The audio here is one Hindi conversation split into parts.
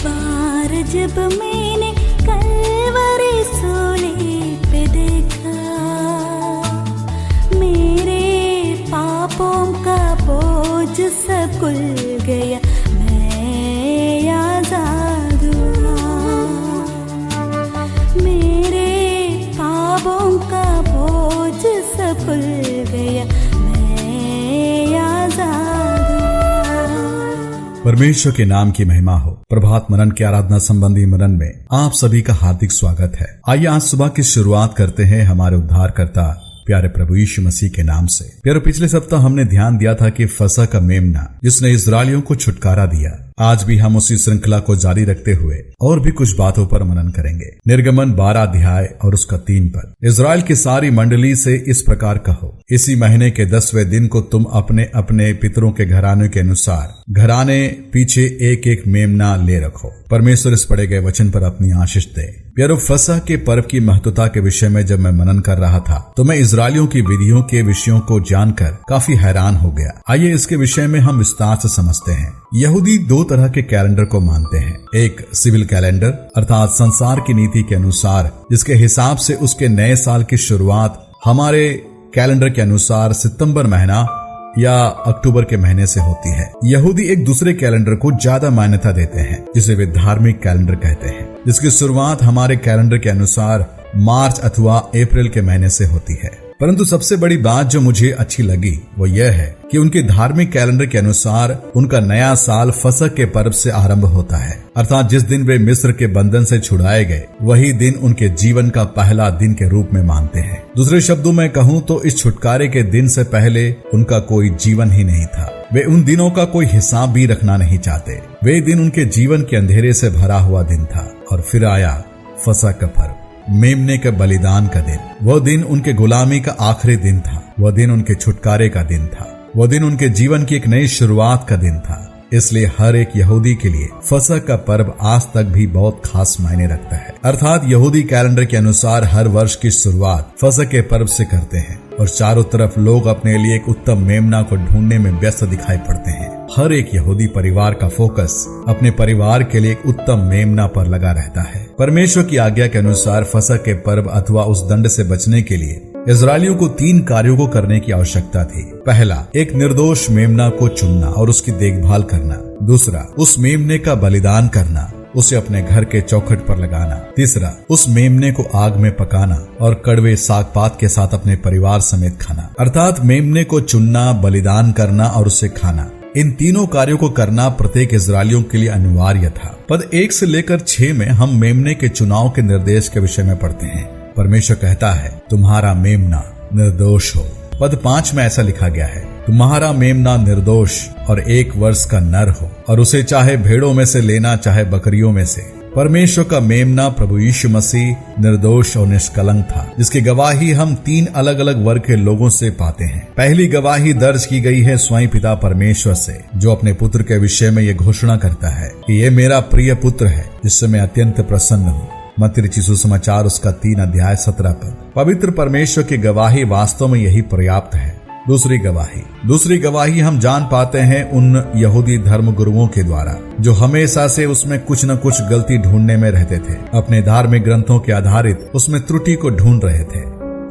बार जब मैंने कलवरी सूली पे देखा, मेरे पापों का बोझ सब खुल गया, मैं आजाद हुआ। मेरे पापों का बोझ सब खुल गया, मैं आजाद हुआ। परमेश्वर के नाम की महिमा हो। प्रभात मनन के आराधना संबंधी मनन में आप सभी का हार्दिक स्वागत है। आइए आज सुबह की शुरुआत करते हैं हमारे उद्धारकर्ता प्यारे प्रभु यीशु मसीह के नाम से। प्यारे, पिछले सप्ताह हमने ध्यान दिया था कि फसह का मेमना जिसने इस्राएलियों को छुटकारा दिया। आज भी हम उसी श्रृंखला को जारी रखते हुए और भी कुछ बातों पर मनन करेंगे। निर्गमन 12 अध्याय और उसका 3 पद। इस्राएल की सारी मंडली से इस प्रकार कहो, इसी महीने के 10वें दिन को तुम अपने अपने पितरों के घराने के अनुसार घराने पीछे एक एक मेमना ले रखो। परमेश्वर इस पढ़े गए वचन पर अपनी आशीष दे। प्यारो, फसह के पर्व की महत्वता के विषय में जब मैं मनन कर रहा था तो मैं इस्राएलियों की विधियों के विषयों को जानकर काफी हैरान हो गया। आइए इसके विषय में हम विस्तार से समझते हैं। यहूदी 2 तरह के कैलेंडर को मानते हैं। एक सिविल कैलेंडर अर्थात संसार की नीति के अनुसार, जिसके हिसाब से उसके नए साल की शुरुआत हमारे कैलेंडर के अनुसार सितंबर महीना या अक्टूबर के महीने से होती है। यहूदी एक दूसरे कैलेंडर को ज्यादा मान्यता देते हैं जिसे वे धार्मिक कैलेंडर कहते हैं, जिसकी शुरुआत हमारे कैलेंडर के अनुसार मार्च अथवा अप्रैल के महीने से होती है। परंतु सबसे बड़ी बात जो मुझे अच्छी लगी वो यह है कि उनके धार्मिक कैलेंडर के अनुसार उनका नया साल फसह के पर्व से आरंभ होता है, अर्थात जिस दिन वे मिस्र के बंधन से छुड़ाए गए वही दिन उनके जीवन का पहला दिन के रूप में मानते हैं। दूसरे शब्दों में कहूँ तो इस छुटकारे के दिन से पहले उनका कोई जीवन ही नहीं था। वे उन दिनों का कोई हिसाब भी रखना नहीं चाहते। वे दिन उनके जीवन के अंधेरे से भरा हुआ दिन था। और फिर आया फसह का पर्व, मेमने के बलिदान का दिन। वह दिन उनके गुलामी का आखिरी दिन था। वह दिन उनके छुटकारे का दिन था। वह दिन उनके जीवन की एक नई शुरुआत का दिन था। इसलिए हर एक यहूदी के लिए फसह का पर्व आज तक भी बहुत खास मायने रखता है। अर्थात यहूदी कैलेंडर के अनुसार हर वर्ष की शुरुआत फसह के पर्व से करते हैं और चारों तरफ लोग अपने लिए एक उत्तम मेमना को ढूंढने में व्यस्त दिखाई पड़ते हैं। हर एक यहूदी परिवार का फोकस अपने परिवार के लिए एक उत्तम मेमना पर लगा रहता है। परमेश्वर की आज्ञा के अनुसार फसह के पर्व अथवा उस दंड से बचने के लिए इस्राएलियों को 3 कार्यों को करने की आवश्यकता थी। पहला, एक निर्दोष मेमना को चुनना और उसकी देखभाल करना। दूसरा, उस मेमने का बलिदान करना, उसे अपने घर के चौखट पर लगाना। तीसरा, उस मेमने को आग में पकाना और कड़वे साग पात के साथ अपने परिवार समेत खाना। अर्थात मेमने को चुनना, बलिदान करना और उसे खाना, इन तीनों कार्यों को करना प्रत्येक इस्राएलियों के लिए अनिवार्य था। पद 1 से लेकर 6 में हम मेमने के चुनाव के निर्देश के विषय में पढ़ते हैं। परमेश्वर कहता है, तुम्हारा मेमना निर्दोष हो। पद 5 में ऐसा लिखा गया है, तुम्हारा मेमना निर्दोष और 1 वर्ष का नर हो, और उसे चाहे भेड़ों में से लेना चाहे बकरियों में से। परमेश्वर का मेमना प्रभु यीशु मसीह निर्दोष और निष्कलंक था, जिसकी गवाही हम 3 अलग अलग वर्ग के लोगों से पाते हैं। पहली गवाही दर्ज की गई है स्वयं पिता परमेश्वर से, जो अपने पुत्र के विषय में ये घोषणा करता है कि ये मेरा प्रिय पुत्र है जिससे मैं अत्यंत प्रसन्न हूँ। मत्ती रचित सुसमाचार उसका 3 अध्याय 17 पद। पवित्र परमेश्वर की गवाही वास्तव में यही पर्याप्त है। दूसरी गवाही हम जान पाते हैं उन यहूदी धर्म गुरुओं के द्वारा जो हमेशा से उसमें कुछ न कुछ गलती ढूंढने में रहते थे। अपने धार्मिक ग्रंथों के आधारित उसमें त्रुटि को ढूंढ रहे थे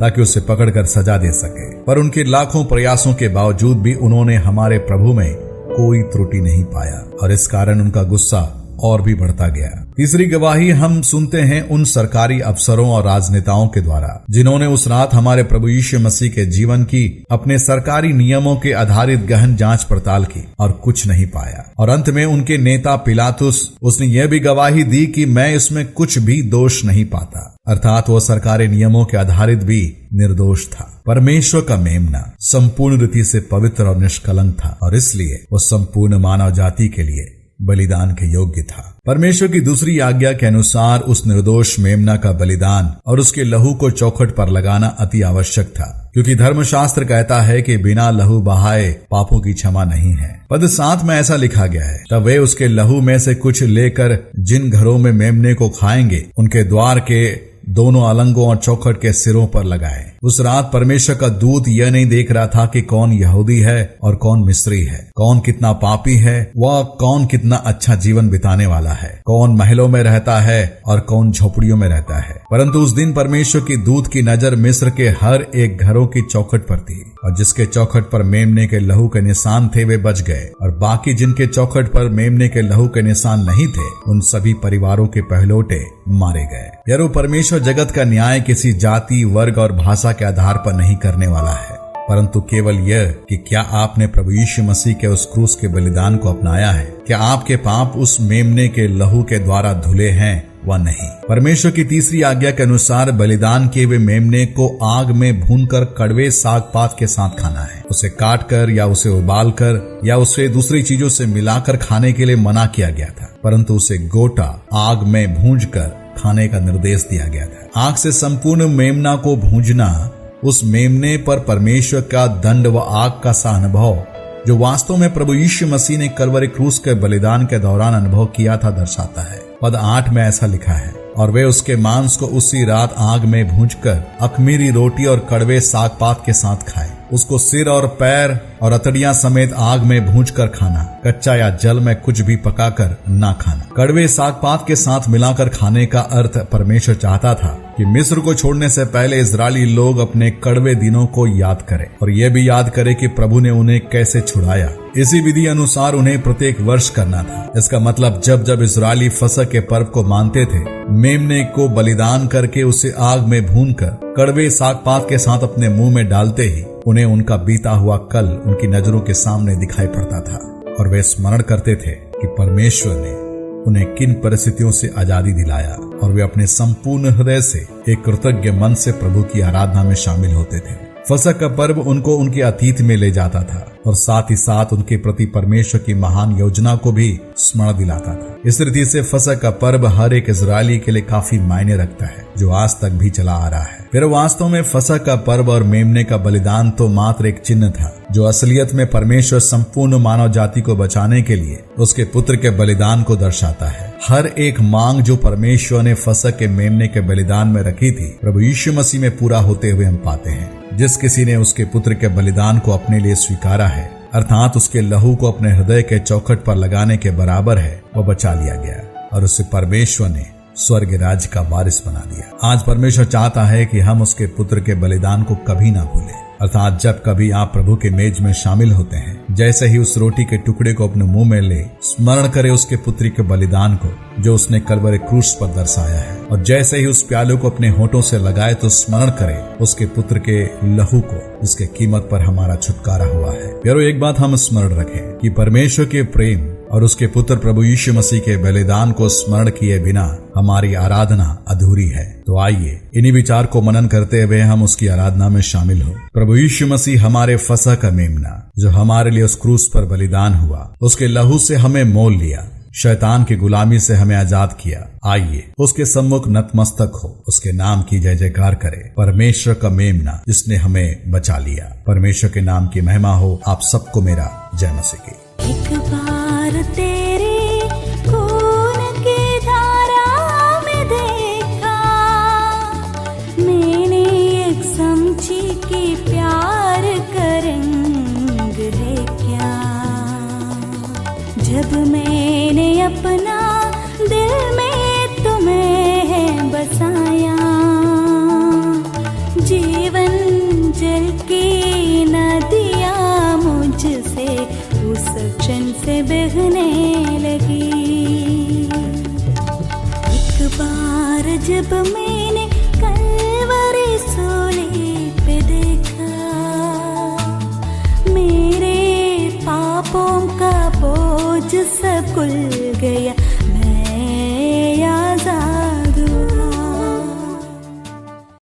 ताकि उसे पकड़कर सजा दे सके। पर उनके लाखों प्रयासों के बावजूद भी उन्होंने हमारे प्रभु में कोई त्रुटि नहीं पाया और इस कारण उनका गुस्सा और भी बढ़ता गया। तीसरी गवाही हम सुनते हैं उन सरकारी अफसरों और राजनेताओं के द्वारा जिन्होंने उस रात हमारे प्रभु यीशु मसीह के जीवन की अपने सरकारी नियमों के आधारित गहन जांच पड़ताल की और कुछ नहीं पाया। और अंत में उनके नेता पिलातुस, उसने यह भी गवाही दी कि मैं इसमें कुछ भी दोष नहीं पाता, अर्थात वो सरकारी नियमों के आधारित भी निर्दोष था। परमेश्वर का मेमना संपूर्ण रीति से पवित्र और निष्कलंक था और इसलिए वो संपूर्ण मानव जाति के लिए बलिदान के योग्य था। परमेश्वर की दूसरी आज्ञा के अनुसार उस निर्दोष मेमना का बलिदान और उसके लहू को चौखट पर लगाना अति आवश्यक था, क्योंकि धर्मशास्त्र कहता है कि बिना लहू बहाए पापों की क्षमा नहीं है। पद 7 में ऐसा लिखा गया है, तब वे उसके लहू में से कुछ लेकर जिन घरों में मेमने को खाएंगे उनके द्वार के दोनों अलंगों और चौखट के सिरों पर लगाए। उस रात परमेश्वर का दूत यह नहीं देख रहा था कि कौन यहूदी है और कौन मिस्री है, कौन कितना पापी है व कौन कितना अच्छा जीवन बिताने वाला है, कौन महलों में रहता है और कौन झोपड़ियों में रहता है। परंतु उस दिन परमेश्वर की दूत की नजर मिस्र के हर एक घरों की चौखट पर थी, और जिसके चौखट पर मेमने के लहू के निशान थे वे बच गए, और बाकी जिनके चौखट पर मेमने के लहू के निशान नहीं थे उन सभी परिवारों के पहलौठे मारे गए। यारो, परमेश्वर जगत का न्याय किसी जाति, वर्ग और भाषा के आधार पर नहीं करने वाला है, परंतु केवल यह कि क्या आपने प्रभु यीशु मसीह के उस क्रूस के बलिदान को अपनाया है, क्या आपके पाप उस मेमने के लहू के द्वारा धुले हैं व नहीं। परमेश्वर की तीसरी आज्ञा के अनुसार बलिदान किए हुए मेमने को आग में भूनकर कड़वे साग पात के साथ खाना है। उसे काट कर या उसे उबाल कर या उसे दूसरी चीजों से मिलाकर खाने के लिए मना किया गया था, परंतु उसे गोटा आग में भूंजकर खाने का निर्देश दिया गया था। आग से संपूर्ण मेमना को भूंजना उस मेमने पर परमेश्वर का दंड व आग का सा अनुभव जो वास्तव में प्रभु यीशु मसीह ने कलवरी क्रूस के बलिदान के दौरान अनुभव किया था दर्शाता है। पद 8 में ऐसा लिखा है, और वे उसके मांस को उसी रात आग में भूंजकर अखमीरी रोटी और कड़वे साग पात के साथ खाए। उसको सिर और पैर और अतड़ियां समेत आग में भूंजकर खाना, कच्चा या जल में कुछ भी पकाकर ना खाना। कड़वे साग पात के साथ मिलाकर खाने का अर्थ परमेश्वर चाहता था कि मिस्र को छोड़ने से पहले इजरायली लोग अपने कड़वे दिनों को याद करें और यह भी याद करें कि प्रभु ने उन्हें कैसे छुड़ाया। इसी विधि अनुसार उन्हें प्रत्येक वर्ष करना था। इसका मतलब जब जब इजरायली फसह के पर्व को मानते थे, मेमने को बलिदान करके उसे आग में भूनकर कड़वे साग पात के साथ अपने मुंह में डालते ही उन्हें उनका बीता हुआ कल उनकी नजरों के सामने दिखाई पड़ता था, और वे स्मरण करते थे कि परमेश्वर ने उन्हें किन परिस्थितियों से आजादी दिलाया, और वे अपने संपूर्ण हृदय से एक कृतज्ञ मन से प्रभु की आराधना में शामिल होते थे। फसह का पर्व उनको उनके अतीत में ले जाता था और साथ ही साथ उनके प्रति परमेश्वर की महान योजना को भी स्मरण दिलाता था। इस रीति से फसह का पर्व हर एक इजरायली के लिए काफी मायने रखता है, जो आज तक भी चला आ रहा है। फिर वास्तव में फसह का पर्व और मेमने का बलिदान तो मात्र एक चिन्ह था, जो असलियत में परमेश्वर संपूर्ण मानव जाति को बचाने के लिए उसके पुत्र के बलिदान को दर्शाता है। हर एक मांग जो परमेश्वर ने फसह के मेमने के बलिदान में रखी थी, प्रभु यीशु मसीह में पूरा होते हुए हम पाते हैं। जिस किसी ने उसके पुत्र के बलिदान को अपने लिए स्वीकारा है, अर्थात उसके लहू को अपने हृदय के चौखट पर लगाने के बराबर है, वह बचा लिया गया और उसे परमेश्वर ने स्वर्ग राज्य का वारिस बना दिया। आज परमेश्वर चाहता है कि हम उसके पुत्र के बलिदान को कभी ना भूलें, अर्थात जब कभी आप प्रभु के मेज में शामिल होते हैं, जैसे ही उस रोटी के टुकड़े को अपने मुंह में ले स्मरण करें उसके पुत्र के बलिदान को जो उसने कलवरी क्रूस पर दर्शाया है, और जैसे ही उस प्याले को अपने होठों से लगाए तो स्मरण करें उसके पुत्र के लहू को जिसके कीमत पर हमारा छुटकारा हुआ है। प्यारो, एक बात हम स्मरण रखें कि परमेश्वर के प्रेम और उसके पुत्र प्रभु यीशु मसीह के बलिदान को स्मरण किए बिना हमारी आराधना अधूरी है। तो आइए इन्हीं विचार को मनन करते हुए हम उसकी आराधना में शामिल हो। प्रभु यीशु मसीह हमारे फसह का मेमना जो हमारे लिए उस क्रूस पर बलिदान हुआ, उसके लहू से हमें मोल लिया, शैतान की गुलामी से हमें आजाद किया। आइए उसके सम्मुख नतमस्तक हो, उसके नाम की जय जयकार करें। परमेश्वर का मेमना जिसने हमें बचा लिया, परमेश्वर के नाम की महिमा हो। आप सबको मेरा जय मसीह की। एक बार तेरे खून की धारा में देखा मैंने, एक समझी कि प्यार का रंग है क्या। जब मैंने अपना दिल में तुम्हें बसाया, जीवन जल की नदियाँ मुझसे उस क्षण से बहने लगी। एक बार जब मैंने कलवरी सूली पे देखा, मेरे पापों का बोझ सब खुल गया।